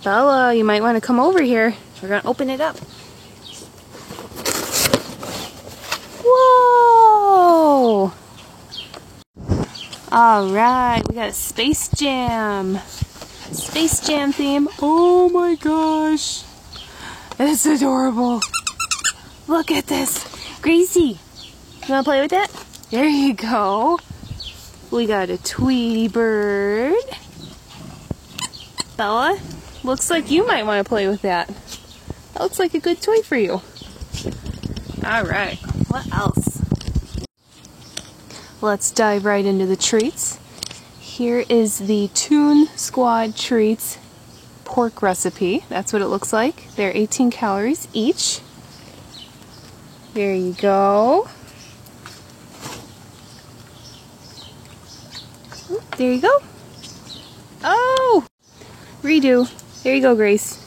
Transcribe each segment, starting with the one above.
Bella, you might want to come over here. We're going to open it up. Whoa! Alright, we got a Space Jam. Space Jam theme. Oh my gosh. It's adorable. Look at this. Gracie, you want to play with it? There you go. We got a Tweety bird. Bella, looks like you might want to play with that. That looks like a good toy for you. Alright, what else? Let's dive right into the treats. Here is the Toon Squad Treats pork recipe. That's what it looks like. They're 18 calories each. There you go. Oop, there you go. Oh! Redo. There you go, Grace.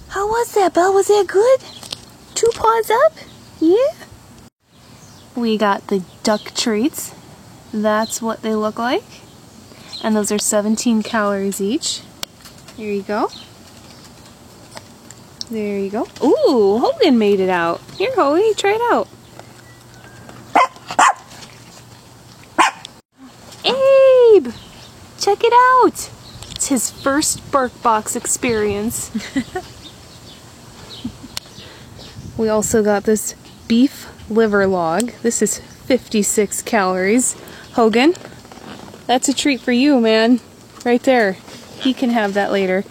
How was that, Belle? Was that good? 2 paws up? Yeah? We got the duck treats. That's what they look like. And those are 17 calories each. There you go. There you go. Ooh, Hogan made it out. Here, Hogan, try it out. Abe! Check it out! It's his first BarkBox experience. We also got this beef liver log. This is 56 calories. Hogan, that's a treat for you, man. Right there. He can have that later.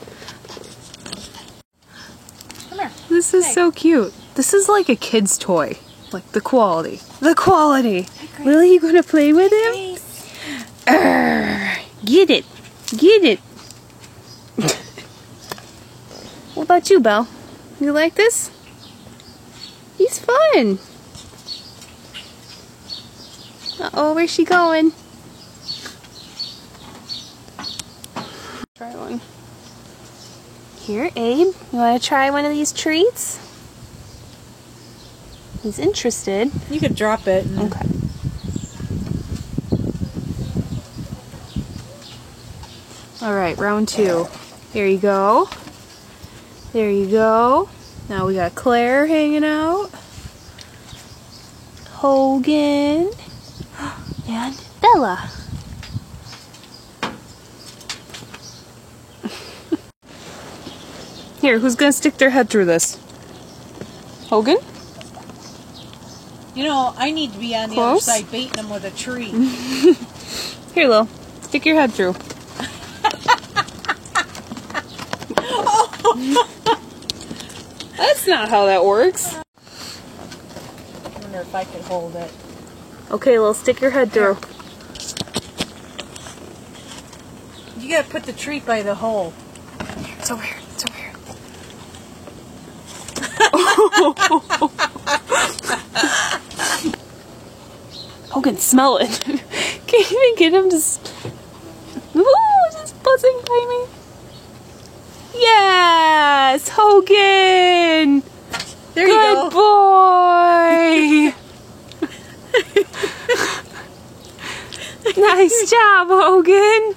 Come here. This is so cute. This is like a kid's toy. Like the quality. The quality. Lily, you gonna play with him? Get it. Get it. What about you, Belle? You like this? He's fun. Uh-oh, where's she going? Try one. Here, Abe, you want to try one of these treats? He's interested. You could drop it. Okay. Alright, round 2. Here you go. There you go. Now we got Claire hanging out. Hogan. And Bella. Here, who's gonna stick their head through this? Hogan? You know, I need to be on the other side baiting them with a tree. Here, Lil. Stick your head through. That's not how that works. I wonder if I could hold it. Okay, Lil, stick your head through. You gotta put the treat by the hole. It's over here. It's over here. Hogan, smell it. Can't even get him to... Ooh, just buzzing by me. Yes! Hogan! There you go. Good boy! Nice job, Hogan!